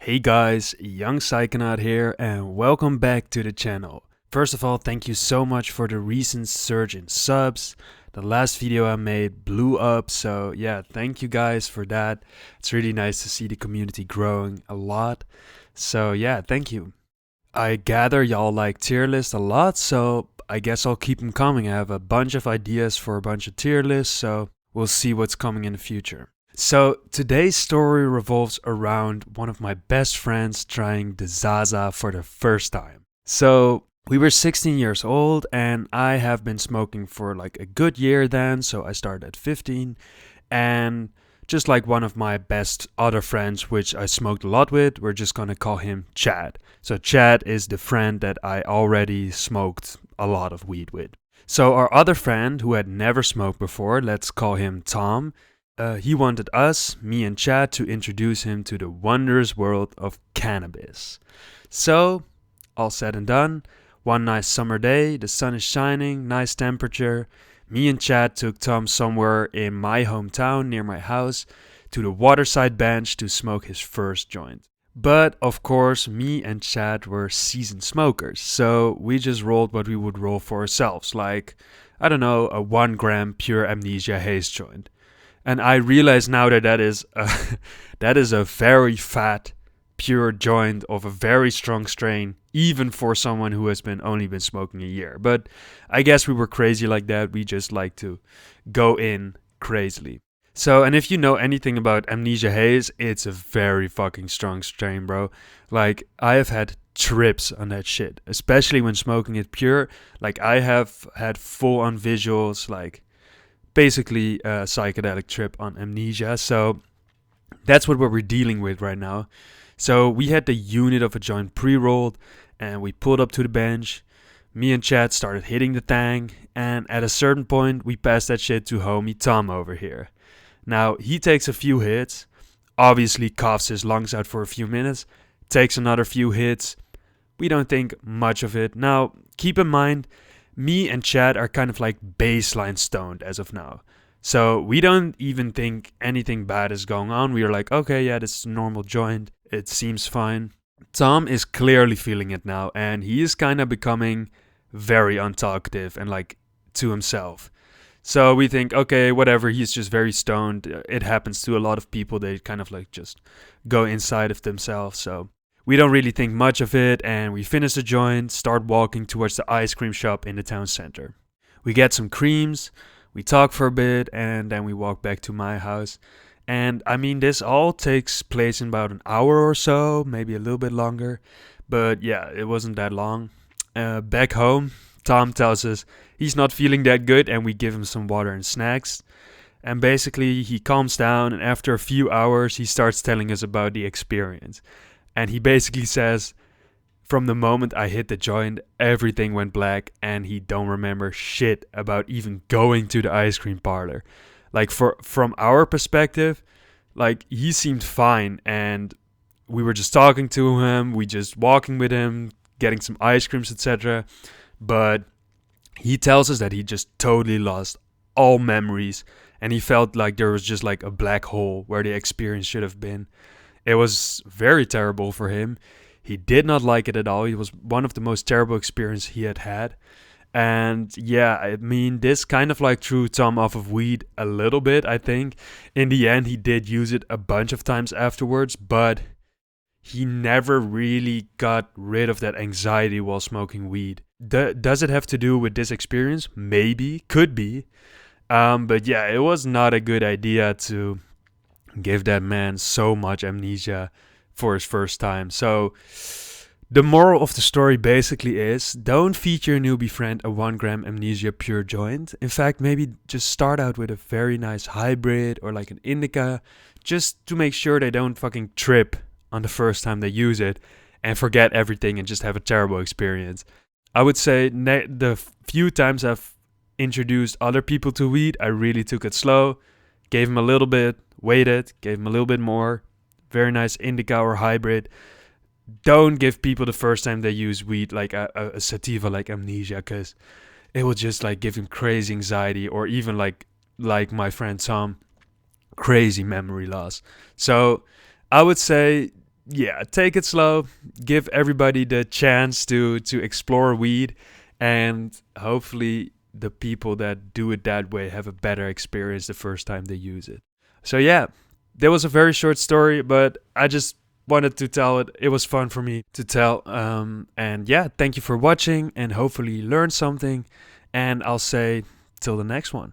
Hey guys, young Psychonaut here and welcome back to the channel. First of all, thank you so much for the recent surge in subs. The last video I made blew up, so yeah, thank you guys for that. It's really nice to see the community growing a lot. So yeah, thank you. I gather y'all like tier lists a lot, so I guess I'll keep them coming. I have a bunch of ideas for a bunch of tier lists, so we'll see what's coming in the future. So today's story revolves around one of my best friends trying the Zaza for the first time. So we were 16 years old and I have been smoking for like a good year then, so I started at 15 and just like one of my best other friends, which I smoked a lot with, we're just gonna call him Chad. So Chad is the friend that I already smoked a lot of weed with. So our other friend who had never smoked before, let's call him Tom, he wanted us, me and Chad, to introduce him to the wondrous world of cannabis. So, all said and done, one nice summer day, the sun is shining, nice temperature. Me and Chad took Tom somewhere in my hometown near my house to the waterside bench to smoke his first joint. But of course, me and Chad were seasoned smokers, so we just rolled what we would roll for ourselves, like, I don't know, a 1 gram pure Amnesia haze joint. And I realize now that that is a very fat, pure joint of a very strong strain, even for someone who has only been smoking a year. But I guess we were crazy like that. We just like to go in crazily. So, and if you know anything about Amnesia Haze, it's a very fucking strong strain, bro. Like, I have had trips on that shit, especially when smoking it pure. Like, I have had full-on visuals, like, basically a psychedelic trip on Amnesia. So that's what we're dealing with right now. So we had the unit of a joint pre-rolled and we pulled up to the bench. Me and Chad started hitting the thang, and at a certain point we passed that shit to homie Tom over here. Now he takes a few hits, obviously coughs his lungs out for a few minutes, takes another few hits. We don't think much of it. Now keep in mind, me and Chad are kind of like baseline stoned as of now. So we don't even think anything bad is going on. We are like, okay, yeah, this is a normal joint. It seems fine. Tom is clearly feeling it now, and he is kind of becoming very untalkative and like to himself. So we think, okay, whatever, he's just very stoned. It happens to a lot of people. They kind of like just go inside of themselves. So we don't really think much of it, and we finish the joint, start walking towards the ice cream shop in the town center. We get some creams, we talk for a bit, and then we walk back to my house. And I mean, this all takes place in about an hour or so, maybe a little bit longer. But yeah, it wasn't that long. Back home, Tom tells us he's not feeling that good, and we give him some water and snacks. And basically, he calms down, and after a few hours, he starts telling us about the experience. And he basically says, from the moment I hit the joint, everything went black and he don't remember shit about even going to the ice cream parlor. Like from our perspective, like he seemed fine and we were just talking to him, we just walking with him, getting some ice creams, etc. But he tells us that he just totally lost all memories and he felt like there was just like a black hole where the experience should have been. It was very terrible for him. He did not like it at all. It was one of the most terrible experiences he had had. And yeah, I mean, this kind of like threw Tom off of weed a little bit, I think. In the end, he did use it a bunch of times afterwards, but he never really got rid of that anxiety while smoking weed. Does it have to do with this experience? Maybe, could be. But yeah, it was not a good idea to give that man so much amnesia for his first time. So the moral of the story basically is, don't feed your newbie friend a 1 gram amnesia pure joint. In fact, maybe just start out with a very nice hybrid or like an indica, just to make sure they don't fucking trip on the first time they use it and forget everything and just have a terrible experience. I would say the few times I've introduced other people to weed, I really took it slow, gave them a little bit, waited, gave them a little bit more. Very nice indica or hybrid. Don't give people the first time they use weed like a sativa like Amnesia, because it will just like give him crazy anxiety, or even like my friend Tom, crazy memory loss. So I would say yeah, take it slow. Give everybody the chance to explore weed, and hopefully the people that do it that way have a better experience the first time they use it. So yeah, that was a very short story, but I just wanted to tell it. It was fun for me to tell. And yeah, thank you for watching, and hopefully you learned something. And I'll say till the next one.